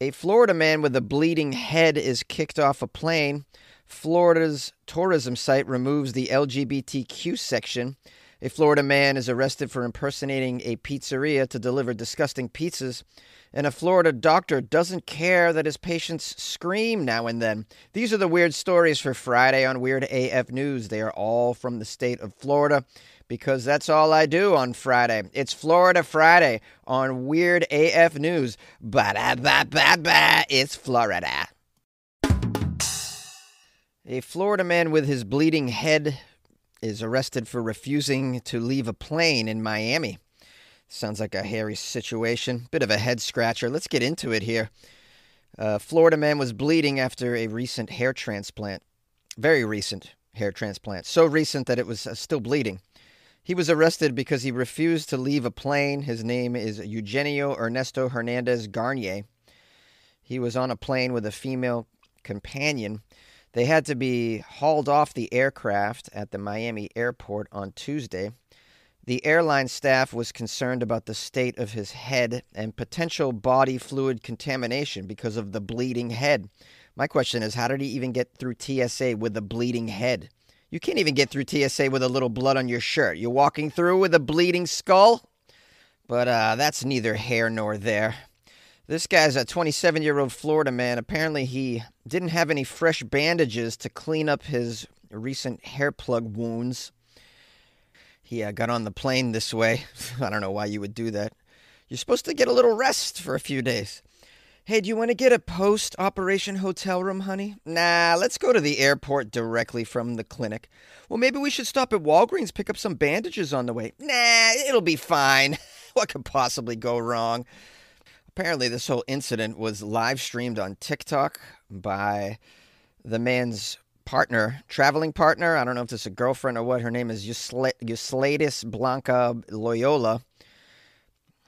A Florida man with a bleeding head is kicked off a plane. Florida's tourism site removes the LGBTQ section. A Florida man is arrested for impersonating a pizzeria to deliver disgusting pizzas. And a Florida doctor doesn't care that his patients scream now and then. These are the weird stories for Friday on Weird AF News. They are all from the state of Florida, because that's all I do on Friday. It's Florida Friday on Weird AF News. Ba-da-ba-ba-ba, it's Florida. A Florida man with his bleeding head is arrested for refusing to leave a plane in Miami. Sounds like a hairy situation. Bit of a head scratcher. Let's get into it here. A Florida man was bleeding after a recent hair transplant. Very recent hair transplant. So recent that it was still bleeding. He was arrested because he refused to leave a plane. His name is Eugenio Ernesto Hernandez Garnier. He was on a plane with a female companion. They had to be hauled off the aircraft at the Miami airport on Tuesday. The airline staff was concerned about the state of his head and potential body fluid contamination because of the bleeding head. My question is, how did he even get through TSA with a bleeding head? You can't even get through TSA with a little blood on your shirt. You're walking through with a bleeding skull? But that's neither here nor there. This guy's a 27-year-old Florida man. Apparently he didn't have any fresh bandages to clean up his recent hair plug wounds. He got on the plane this way. I don't know why you would do that. You're supposed to get a little rest for a few days. Hey, do you want to get a post-operation hotel room, honey? Nah, let's go to the airport directly from the clinic. Well, maybe we should stop at Walgreens, pick up some bandages on the way. Nah, it'll be fine. What could possibly go wrong? Apparently, this whole incident was live streamed on TikTok by the man's partner, traveling partner. I don't know if this is a girlfriend or what. Her name is Euslaitis Blanca Loyola,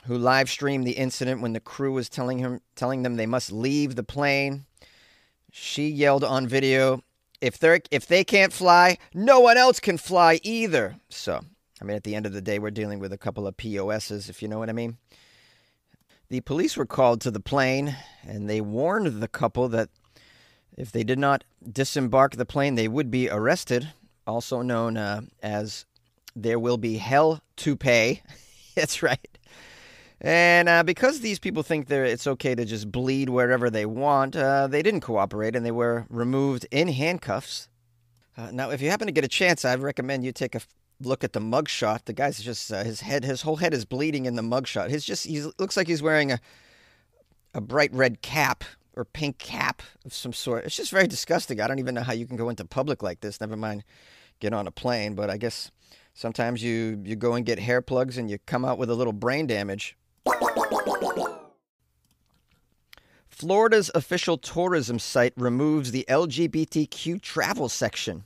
who live streamed the incident when the crew was telling them they must leave the plane. She yelled on video, if they can't fly, no one else can fly either. So, I mean, at the end of the day, we're dealing with a couple of POSs, if you know what I mean. The police were called to the plane, and they warned the couple that if they did not disembark the plane, they would be arrested, also known as there will be hell to pay. That's right. And because these people think it's okay to just bleed wherever they want, they didn't cooperate, and they were removed in handcuffs. Now, if you happen to get a chance, I'd recommend you take a look at the mugshot. The guy's just his whole head is bleeding in the mugshot. He looks like he's wearing a bright red cap or pink cap of some sort. It's just very disgusting. I don't even know how you can go into public like this. Never mind get on a plane. But I guess sometimes you go and get hair plugs and you come out with a little brain damage. Florida's official tourism site removes the LGBTQ travel section.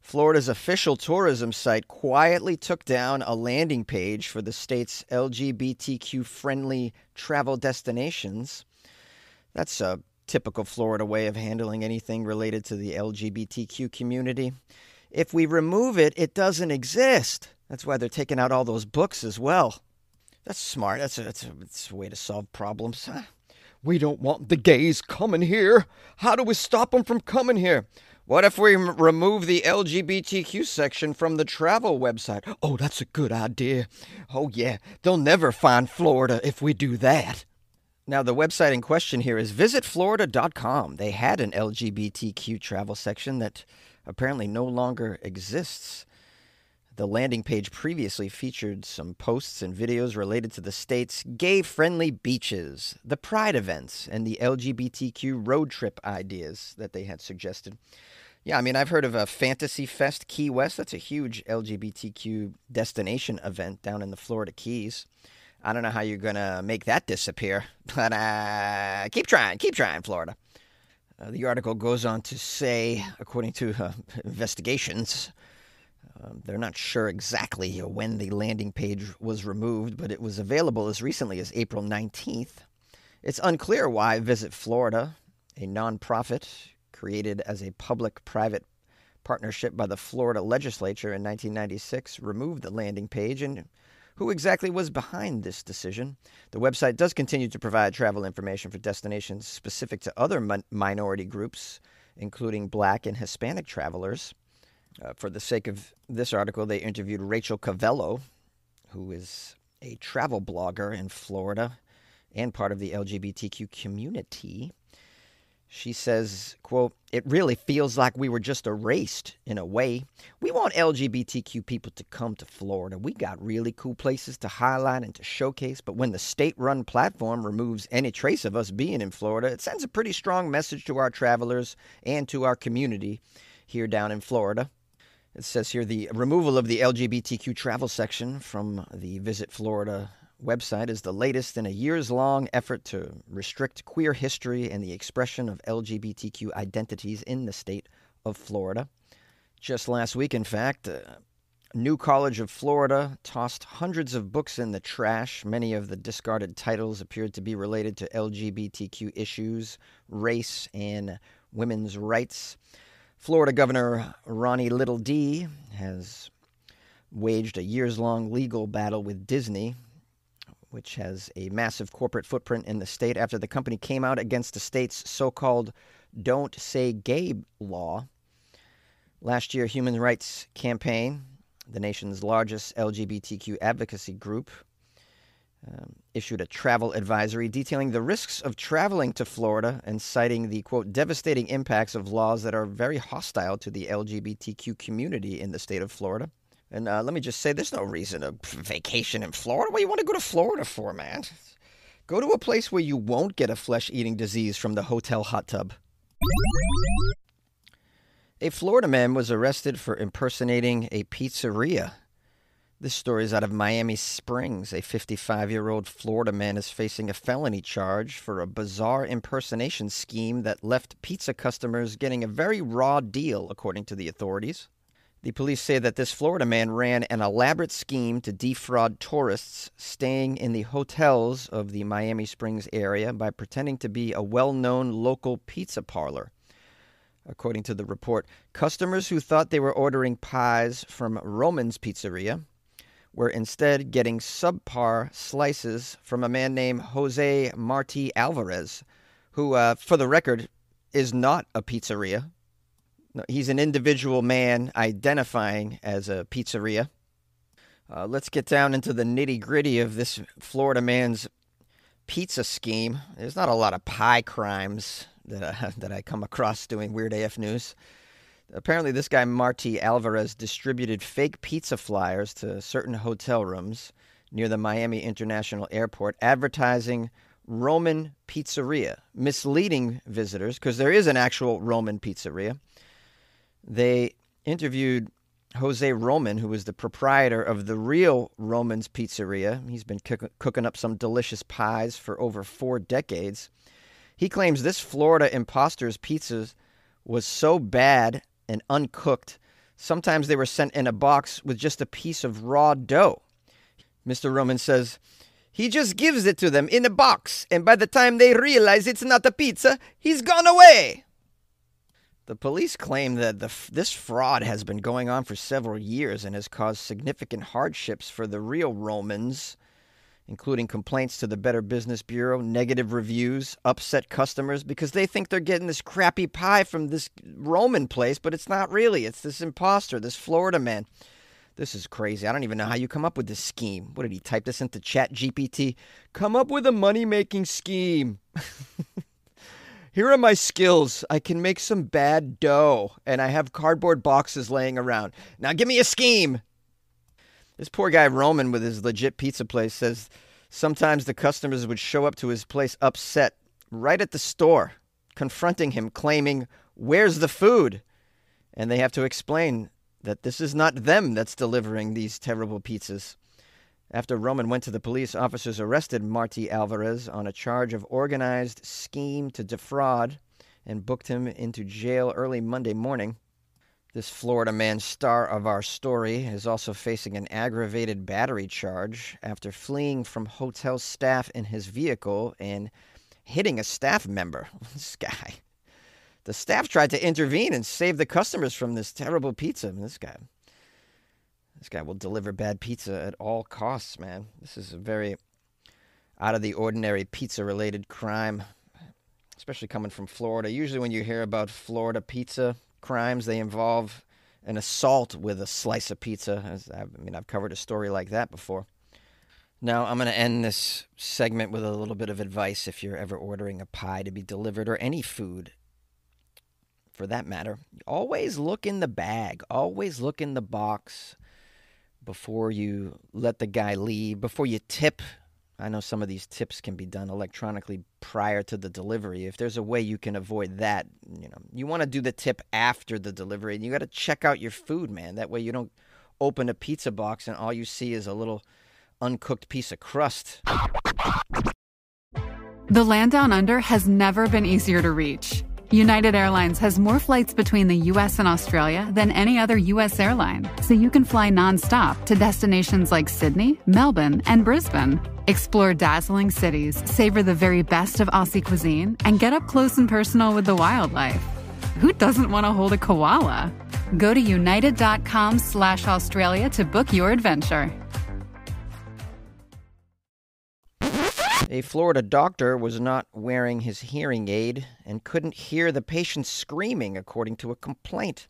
Florida's official tourism site quietly took down a landing page for the state's LGBTQ-friendly travel destinations. That's a typical Florida way of handling anything related to the LGBTQ community. If we remove it, it doesn't exist. That's why they're taking out all those books as well. That's smart. That's a way to solve problems. We don't want the gays coming here. How do we stop them from coming here? What if we remove the LGBTQ section from the travel website? Oh, that's a good idea. Oh, yeah. They'll never find Florida if we do that. Now, the website in question here is visitflorida.com. They had an LGBTQ travel section that apparently no longer exists. The landing page previously featured some posts and videos related to the state's gay-friendly beaches, the pride events, and the LGBTQ road trip ideas that they had suggested. Yeah, I mean, I've heard of a Fantasy Fest Key West. That's a huge LGBTQ destination event down in the Florida Keys. I don't know how you're going to make that disappear, but keep trying, Florida. The article goes on to say, according to investigations, they're not sure exactly when the landing page was removed, but it was available as recently as April 19th. It's unclear why Visit Florida, a nonprofit created as a public-private partnership by the Florida legislature in 1996, removed the landing page, and who exactly was behind this decision. The website does continue to provide travel information for destinations specific to other minority groups, including Black and Hispanic travelers. For the sake of this article, they interviewed Rachel Cavello, who is a travel blogger in Florida and part of the LGBTQ community. She says, quote, "It really feels like we were just erased in a way. We want LGBTQ people to come to Florida. We got really cool places to highlight and to showcase, but when the state-run platform removes any trace of us being in Florida, it sends a pretty strong message to our travelers and to our community here down in Florida." It says here the removal of the LGBTQ travel section from the Visit Florida website is the latest in a years-long effort to restrict queer history and the expression of LGBTQ identities in the state of Florida. Just last week, in fact, New College of Florida tossed hundreds of books in the trash. Many of the discarded titles appeared to be related to LGBTQ issues, race, and women's rights. Florida Governor Ronnie Little D has waged a years-long legal battle with Disney, which has a massive corporate footprint in the state after the company came out against the state's so-called Don't Say Gay law. Last year, Human Rights Campaign, the nation's largest LGBTQ advocacy group, issued a travel advisory detailing the risks of traveling to Florida and citing the, quote, devastating impacts of laws that are very hostile to the LGBTQ community in the state of Florida. And let me just say, there's no reason to vacation in Florida. What do you want to go to Florida for, man? Go to a place where you won't get a flesh-eating disease from the hotel hot tub. A Florida man was arrested for impersonating a pizzeria. This story is out of Miami Springs. A 55-year-old Florida man is facing a felony charge for a bizarre impersonation scheme that left pizza customers getting a very raw deal, according to the authorities. The police say that this Florida man ran an elaborate scheme to defraud tourists staying in the hotels of the Miami Springs area by pretending to be a well-known local pizza parlor. According to the report, customers who thought they were ordering pies from Roman's Pizzeria were instead getting subpar slices from a man named Jose Marti Alvarez, who, for the record, is not a pizzeria. No, he's an individual man identifying as a pizzeria. Let's get down into the nitty-gritty of this Florida man's pizza scheme. There's not a lot of pie crimes that I come across doing Weird AF News. Apparently, this guy, Marti Alvarez, distributed fake pizza flyers to certain hotel rooms near the Miami International Airport, advertising Roman Pizzeria, misleading visitors, because there is an actual Roman Pizzeria. They interviewed Jose Roman, who is the proprietor of the real Roman's Pizzeria. He's been cooking up some delicious pies for over 4 decades. He claims this Florida imposter's pizzas was so bad and uncooked, sometimes they were sent in a box with just a piece of raw dough. Mr. Roman says he just gives it to them in a box, and by the time they realize it's not a pizza, he's gone away. The police claim that this fraud has been going on for several years and has caused significant hardships for the real Romans, including complaints to the Better Business Bureau, negative reviews, upset customers because they think they're getting this crappy pie from this Roman place, but it's not really. It's this imposter, this Florida man. This is crazy. I don't even know how you come up with this scheme. What did he type this into ChatGPT? Come up with a money-making scheme. Here are my skills. I can make some bad dough, and I have cardboard boxes laying around. Now give me a scheme. This poor guy Roman with his legit pizza place says sometimes the customers would show up to his place upset right at the store, confronting him, claiming, "Where's the food?" And they have to explain that this is not them that's delivering these terrible pizzas. After Roman went to the police, officers arrested Marti Alvarez on a charge of organized scheme to defraud and booked him into jail early Monday morning. This Florida man, star of our story, is also facing an aggravated battery charge after fleeing from hotel staff in his vehicle and hitting a staff member. This guy. The staff tried to intervene and save the customers from this terrible pizza. This guy. This guy will deliver bad pizza at all costs, man. This is a very out of the ordinary pizza-related crime, especially coming from Florida. Usually when you hear about Florida pizza crimes, they involve an assault with a slice of pizza. I've covered a story like that before. Now, I'm going to end this segment with a little bit of advice if you're ever ordering a pie to be delivered, or any food for that matter. Always look in the bag. Always look in the box before you let the guy leave, before you tip. I know some of these tips can be done electronically prior to the delivery. If there's a way you can avoid that, you want to do the tip after the delivery. And you got to check out your food, man. That way you don't open a pizza box and all you see is a little uncooked piece of crust. The land down under has never been easier to reach. United Airlines has more flights between the U.S. and Australia than any other U.S. airline, so you can fly nonstop to destinations like Sydney, Melbourne, and Brisbane. Explore dazzling cities, savor the very best of Aussie cuisine, and get up close and personal with the wildlife. Who doesn't want to hold a koala? Go to united.com/Australia to book your adventure. A Florida doctor was not wearing his hearing aid and couldn't hear the patient screaming, according to a complaint.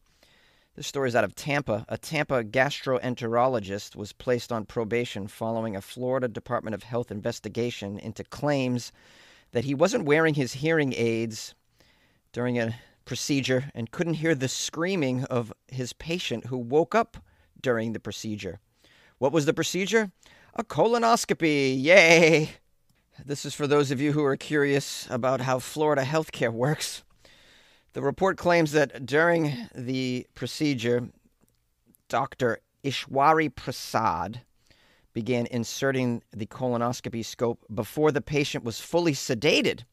This story is out of Tampa. A Tampa gastroenterologist was placed on probation following a Florida Department of Health investigation into claims that he wasn't wearing his hearing aids during a procedure and couldn't hear the screaming of his patient who woke up during the procedure. What was the procedure? A colonoscopy. Yay! This is for those of you who are curious about how Florida healthcare works. The report claims that during the procedure, Dr. Ishwari Prasad began inserting the colonoscopy scope before the patient was fully sedated.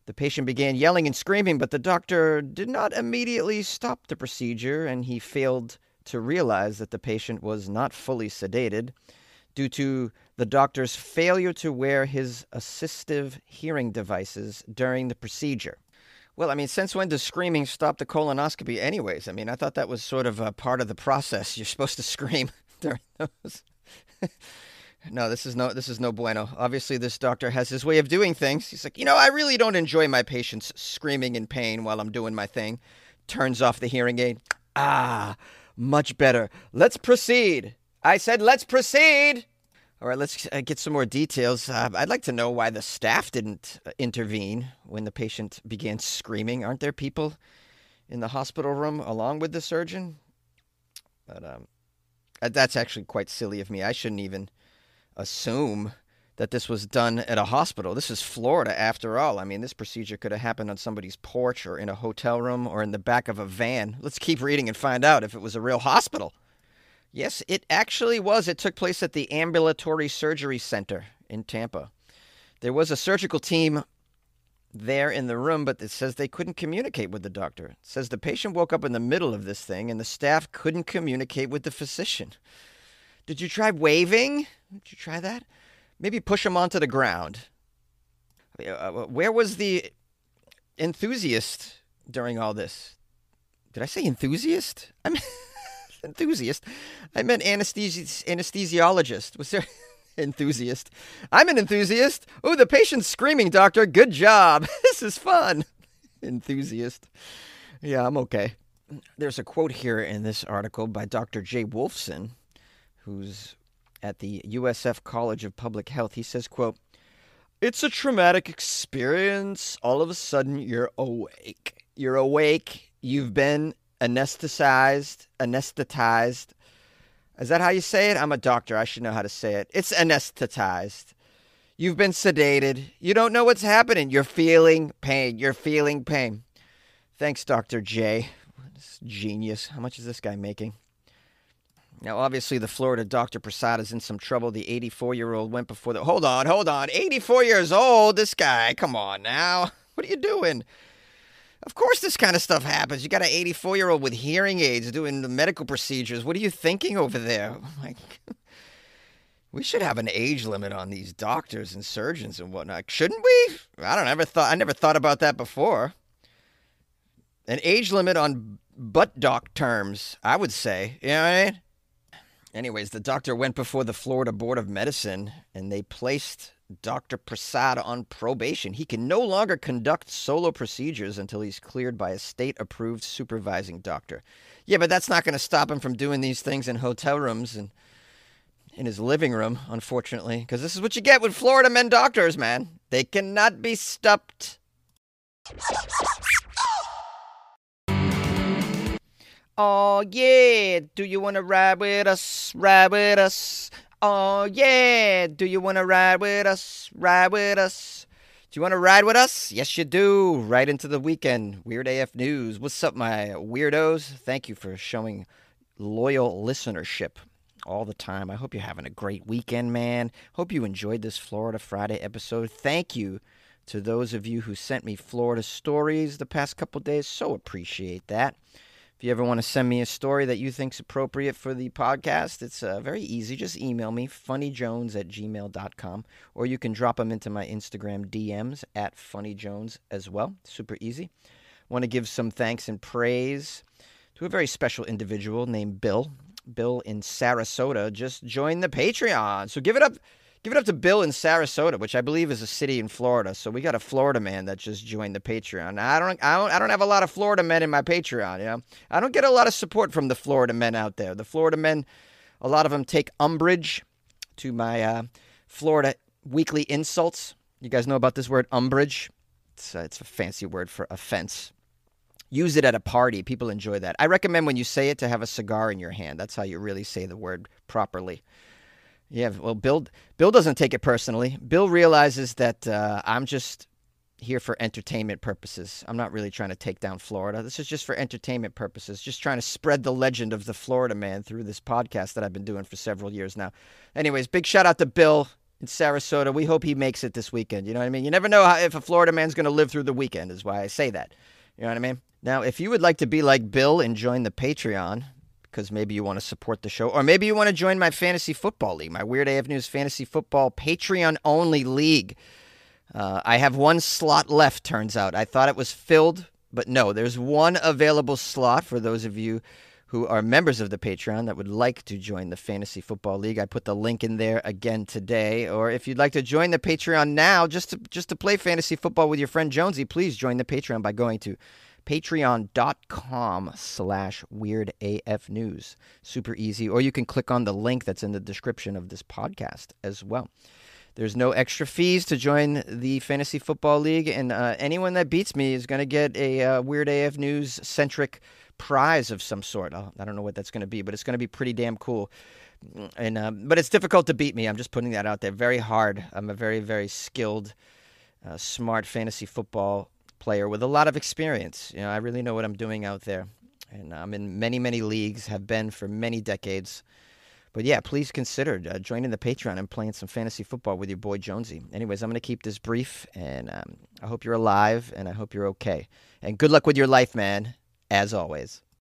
The patient began yelling and screaming, but the doctor did not immediately stop the procedure, and he failed to realize that the patient was not fully sedated due to the doctor's failure to wear his assistive hearing devices during the procedure. Well, since when does screaming stop the colonoscopy anyways? I thought that was sort of a part of the process. You're supposed to scream during those. No, this is no bueno. Obviously, this doctor has his way of doing things. He's like, I really don't enjoy my patients screaming in pain while I'm doing my thing. Turns off the hearing aid. Much better. Let's proceed. I said, let's proceed. All right, let's get some more details. I'd like to know why the staff didn't intervene when the patient began screaming. Aren't there people in the hospital room along with the surgeon? But that's actually quite silly of me. I shouldn't even assume that this was done at a hospital. This is Florida, after all. This procedure could have happened on somebody's porch or in a hotel room or in the back of a van. Let's keep reading and find out if it was a real hospital. Yes, it actually was. It took place at the Ambulatory Surgery Center in Tampa. There was a surgical team there in the room, but it says they couldn't communicate with the doctor. It says the patient woke up in the middle of this thing, and the staff couldn't communicate with the physician. Did you try waving? Did you try that? Maybe push him onto the ground. Where was the enthusiast during all this? Did I say enthusiast? Enthusiast. I meant anesthesiologist. Was there enthusiast? I'm an enthusiast. Oh, the patient's screaming, doctor. Good job. This is fun. Enthusiast. Yeah, I'm okay. There's a quote here in this article by Dr. Jay Wolfson, who's at the USF College of Public Health. He says, quote, "It's a traumatic experience. All of a sudden, you're awake. You're awake. You've been anesthetized. Is that how you say it? I'm a doctor. I should know how to say it. It's anesthetized. You've been sedated. You don't know what's happening. You're feeling pain. Thanks, Dr. J. This genius. How much is this guy making? Now, obviously, the Florida Dr. Prasad is in some trouble. The 84-year-old went before the... Hold on. 84 years old? This guy. Come on now. What are you doing? Of course this kind of stuff happens. You got an 84-year-old with hearing aids doing the medical procedures. What are you thinking over there? We should have an age limit on these doctors and surgeons and whatnot. Shouldn't we? I never thought about that before. An age limit on butt doc terms, I would say. You know what I mean? Anyways, the doctor went before the Florida Board of Medicine, and they placed Dr. Prasad on probation. He can no longer conduct solo procedures until he's cleared by a state-approved supervising doctor. Yeah, but that's not going to stop him from doing these things in hotel rooms and in his living room, unfortunately, because this is what you get with Floridaman doctors, man. They cannot be stopped. Oh, yeah, do you want to ride with us? Ride with us. Oh, yeah, do you want to ride with us? Ride with us. Do you want to ride with us? Yes, you do. Right into the weekend. Weird AF News. What's up, my weirdos? Thank you for showing loyal listenership all the time. I hope you're having a great weekend, man. Hope you enjoyed this Florida Friday episode. Thank you to those of you who sent me Florida stories the past couple days. So appreciate that. If you ever want to send me a story that you think's appropriate for the podcast, it's very easy. Just email me, funnyjones@gmail.com, or you can drop them into my Instagram DMs at funnyjones as well. Super easy. Want to give some thanks and praise to a very special individual named Bill. Bill in Sarasota just joined the Patreon. So give it up to Bill in Sarasota, which I believe is a city in Florida. So we got a Florida man that just joined the Patreon. I don't have a lot of Florida men in my Patreon, you know. I don't get a lot of support from the Florida men out there. The Florida men, a lot of them take umbrage to my Florida weekly insults. You guys know about this word umbrage? It's a fancy word for offense. Use it at a party. People enjoy that. I recommend when you say it to have a cigar in your hand. That's how you really say the word properly. Yeah, well, Bill doesn't take it personally. Bill realizes that I'm just here for entertainment purposes. I'm not really trying to take down Florida. This is just for entertainment purposes, just trying to spread the legend of the Florida man through this podcast that I've been doing for several years now. Anyways, big shout out to Bill in Sarasota. We hope he makes it this weekend. You know what I mean? You never know if a Florida man's going to live through the weekend, is why I say that. You know what I mean? Now, if you would like to be like Bill and join the Patreon, because maybe you want to support the show, or maybe you want to join my fantasy football league, my Weird AF News Fantasy Football Patreon-only league. I have one slot left, turns out. I thought it was filled, but no, there's one available slot for those of you who are members of the Patreon that would like to join the Fantasy Football League. I put the link in there again today. Or if you'd like to join the Patreon now, just to play fantasy football with your friend Jonesy, please join the Patreon by going to patreon.com/weirdafnews. Super easy. Or you can click on the link that's in the description of this podcast as well. There's no extra fees to join the Fantasy Football League, and anyone that beats me is going to get a Weird AF News-centric prize of some sort. I don't know what that's going to be, but it's going to be pretty damn cool. And but it's difficult to beat me. I'm just putting that out there. Very hard. I'm a very, very skilled, smart fantasy football player with a lot of experience. You know, I really know what I'm doing out there. And I'm in many, many leagues, have been for many decades. But yeah, please consider joining the Patreon and playing some fantasy football with your boy Jonesy. Anyways, I'm going to keep this brief, and I hope you're alive, and I hope you're okay. And good luck with your life, man, as always.